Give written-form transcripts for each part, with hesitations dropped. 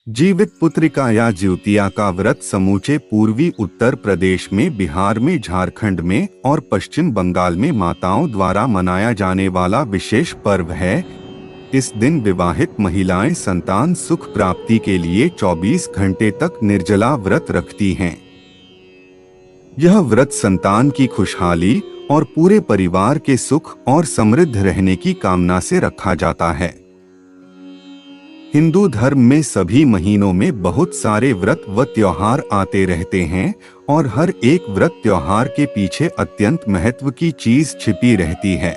जीवित पुत्रिका या ज्योतिया का व्रत समूचे पूर्वी उत्तर प्रदेश में, बिहार में, झारखंड में और पश्चिम बंगाल में माताओं द्वारा मनाया जाने वाला विशेष पर्व है। इस दिन विवाहित महिलाएं संतान सुख प्राप्ति के लिए 24 घंटे तक निर्जला व्रत रखती हैं। यह व्रत संतान की खुशहाली और पूरे परिवार के सुख और समृद्ध रहने की कामना से रखा जाता है। हिंदू धर्म में सभी महीनों में बहुत सारे व्रत व त्योहार आते रहते हैं और हर एक व्रत त्योहार के पीछे अत्यंत महत्व की चीज छिपी रहती है।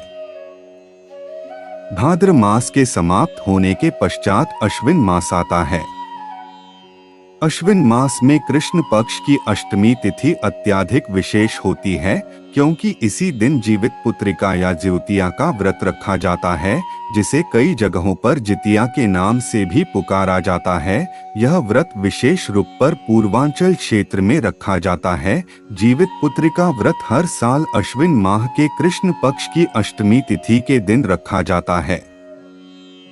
भाद्र मास के समाप्त होने के पश्चात अश्विन मास आता है। अश्विन मास में कृष्ण पक्ष की अष्टमी तिथि अत्याधिक विशेष होती है, क्योंकि इसी दिन जीवित पुत्रिका या ज्योतिया का व्रत रखा जाता है, जिसे कई जगहों पर जितिया के नाम से भी पुकारा जाता है। यह व्रत विशेष रूप पर पूर्वांचल क्षेत्र में रखा जाता है। जीवित पुत्रिका व्रत हर साल अश्विन माह के कृष्ण पक्ष की अष्टमी तिथि के दिन रखा जाता है।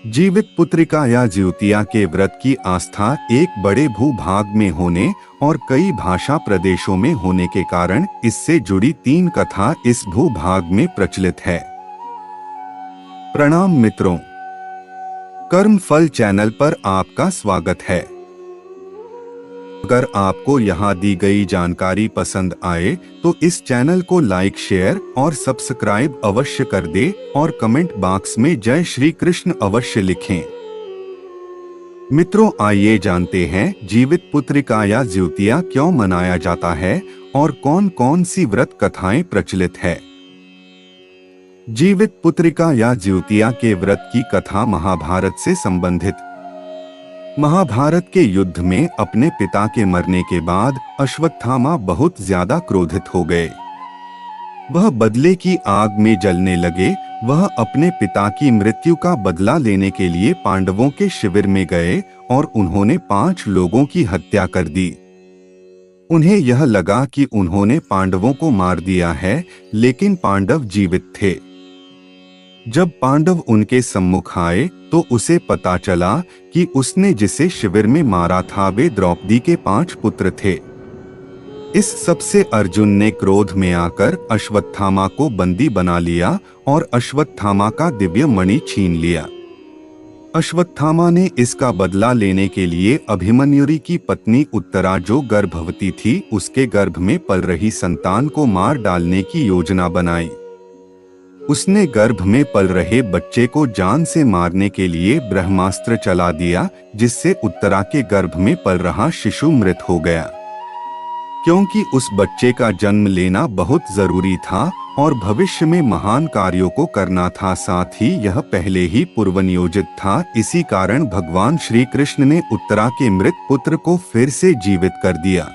जीवित पुत्रिका या ज्योतिया के व्रत की आस्था एक बड़े भूभाग में होने और कई भाषा प्रदेशों में होने के कारण इससे जुड़ी 3 कथा इस भूभाग में प्रचलित है। प्रणाम मित्रों, कर्म फल चैनल पर आपका स्वागत है। अगर आपको यहाँ दी गई जानकारी पसंद आए तो इस चैनल को लाइक, शेयर और सब्सक्राइब अवश्य कर दे और कमेंट बॉक्स में जय श्री कृष्ण अवश्य लिखें। मित्रों, आइए जानते हैं जीवित पुत्रिका या ज्योतिया क्यों मनाया जाता है और कौन कौन सी व्रत कथाएं प्रचलित है। जीवित पुत्रिका या ज्योतिया के व्रत की कथा महाभारत से संबंधित। महाभारत के युद्ध में अपने पिता के मरने के बाद अश्वत्थामा बहुत ज्यादा क्रोधित हो गए। वह बदले की आग में जलने लगे। वह अपने पिता की मृत्यु का बदला लेने के लिए पांडवों के शिविर में गए और उन्होंने 5 लोगों की हत्या कर दी। उन्हें यह लगा कि उन्होंने पांडवों को मार दिया है, लेकिन पांडव जीवित थे। जब पांडव उनके सम्मुख आए तो उसे पता चला कि उसने जिसे शिविर में मारा था वे द्रौपदी के 5 पुत्र थे। इस सबसे अर्जुन ने क्रोध में आकर अश्वत्थामा को बंदी बना लिया और अश्वत्थामा का दिव्य मणि छीन लिया। अश्वत्थामा ने इसका बदला लेने के लिए अभिमन्युरी की पत्नी उत्तरा, जो गर्भवती थी, उसके गर्भ में पल रही संतान को मार डालने की योजना बनाई। उसने गर्भ में पल रहे बच्चे को जान से मारने के लिए ब्रह्मास्त्र चला दिया, जिससे उत्तरा के गर्भ में पल रहा शिशु मृत हो गया। क्योंकि उस बच्चे का जन्म लेना बहुत जरूरी था और भविष्य में महान कार्यों को करना था, साथ ही यह पहले ही पूर्वनियोजित था, इसी कारण भगवान श्री कृष्ण ने उत्तरा के मृत पुत्र को फिर से जीवित कर दिया।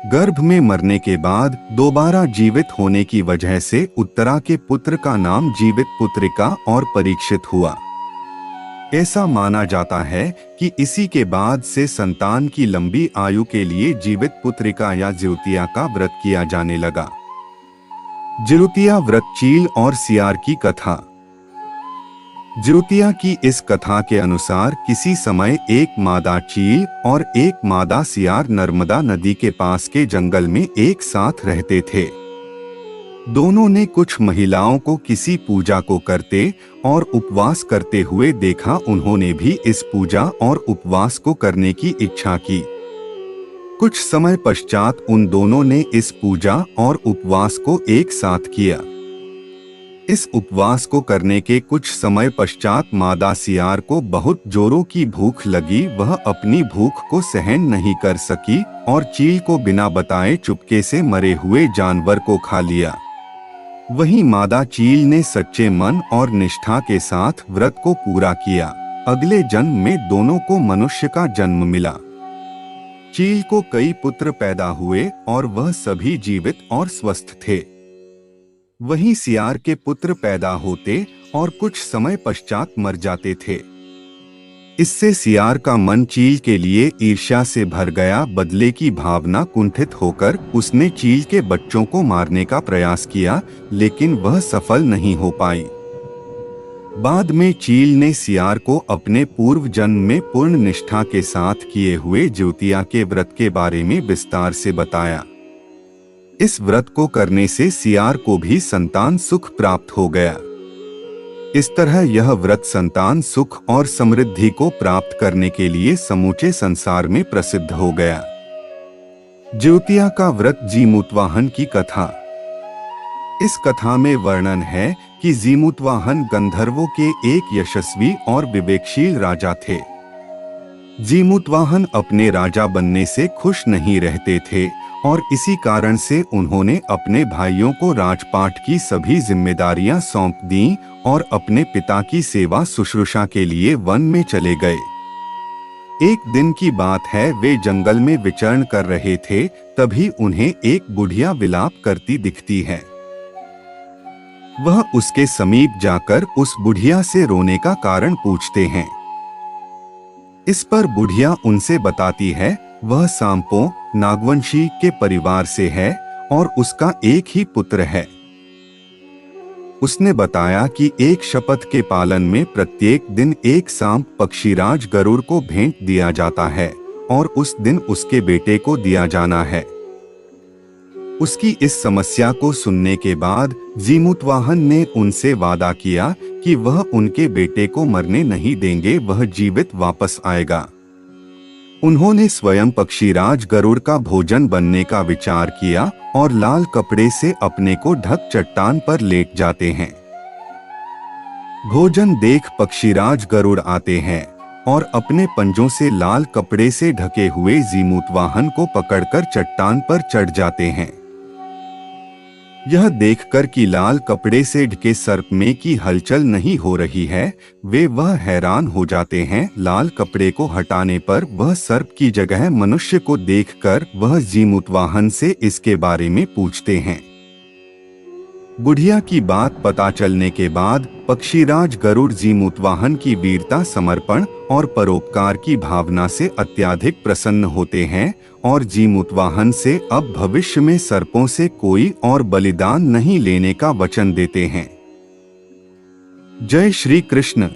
गर्भ में मरने के बाद दोबारा जीवित होने की वजह से उत्तरा के पुत्र का नाम जीवित पुत्रिका और परीक्षित हुआ। ऐसा माना जाता है कि इसी के बाद से संतान की लंबी आयु के लिए जीवित पुत्रिका या ज्योतिया का व्रत किया जाने लगा। ज्योतिया व्रत चील और सियार की कथा। ज्योतिया की इस कथा के अनुसार किसी समय एक मादा चील और एक मादा सियार नर्मदा नदी के पास के जंगल में एक साथ रहते थे। दोनों ने कुछ महिलाओं को किसी पूजा को करते और उपवास करते हुए देखा। उन्होंने भी इस पूजा और उपवास को करने की इच्छा की। कुछ समय पश्चात उन दोनों ने इस पूजा और उपवास को एक साथ किया। इस उपवास को करने के कुछ समय पश्चात मादा सियार को बहुत जोरों की भूख लगी। वह अपनी भूख को सहन नहीं कर सकी और चील को बिना बताए चुपके से मरे हुए जानवर को खा लिया। वहीं मादा चील ने सच्चे मन और निष्ठा के साथ व्रत को पूरा किया। अगले जन्म में दोनों को मनुष्य का जन्म मिला। चील को कई पुत्र पैदा हुए और वह सभी जीवित और स्वस्थ थे। वहीं सियार के पुत्र पैदा होते और कुछ समय पश्चात मर जाते थे। इससे सियार का मन चील के लिए ईर्ष्या से भर गया। बदले की भावना कुंठित होकर उसने चील के बच्चों को मारने का प्रयास किया, लेकिन वह सफल नहीं हो पाई। बाद में चील ने सियार को अपने पूर्व जन्म में पूर्ण निष्ठा के साथ किए हुए ज्योतिया के व्रत के बारे में विस्तार से बताया। इस व्रत को करने से सियार को भी संतान सुख प्राप्त हो गया। इस तरह यह व्रत संतान सुख और समृद्धि को प्राप्त करने के लिए समूचे संसार में प्रसिद्ध हो गया। ज्योतिया का व्रत जीमूतवाहन की कथा। इस कथा में वर्णन है कि जीमूतवाहन गंधर्वों के एक यशस्वी और विवेकशील राजा थे। जीमूतवाहन अपने राजा बनने से खुश नहीं रहते थे और इसी कारण से उन्होंने अपने भाइयों को राजपाट की सभी जिम्मेदारियां सौंप दी और अपने पिता की सेवा शुश्रूषा के लिए वन में चले गए। एक दिन की बात है, वे जंगल में विचरण कर रहे थे, तभी उन्हें एक बुढ़िया विलाप करती दिखती है। वह उसके समीप जाकर उस बुढ़िया से रोने का कारण पूछते हैं। इस पर बुढ़िया उनसे बताती है वह सांपों नागवंशी के परिवार से है और उसका एक ही पुत्र है। उसने बताया कि एक शपथ के पालन में प्रत्येक दिन एक सांप पक्षीराज गरुड़ को भेंट दिया जाता है और उस दिन उसके बेटे को दिया जाना है। उसकी इस समस्या को सुनने के बाद जीमूतवाहन ने उनसे वादा किया कि वह उनके बेटे को मरने नहीं देंगे, वह जीवित वापस आएगा। उन्होंने स्वयं पक्षीराज गरुड़ का भोजन बनने का विचार किया और लाल कपड़े से अपने को ढक चट्टान पर लेट जाते हैं। भोजन देख पक्षीराज गरुड़ आते हैं और अपने पंजों से लाल कपड़े से ढके हुए जीमूतवाहन को पकड़कर चट्टान पर चढ़ जाते हैं। यह देखकर कि लाल कपड़े से ढके सर्प में की हलचल नहीं हो रही है, वह हैरान हो जाते हैं। लाल कपड़े को हटाने पर वह सर्प की जगह मनुष्य को देखकर वह जीमूतवाहन से इसके बारे में पूछते हैं। बुढ़िया की बात पता चलने के बाद पक्षीराज गरुड़ जीमूतवाहन की वीरता, समर्पण और परोपकार की भावना से अत्यधिक प्रसन्न होते हैं और जीमूतवाहन से अब भविष्य में सर्पों से कोई और बलिदान नहीं लेने का वचन देते हैं। जय श्री कृष्ण।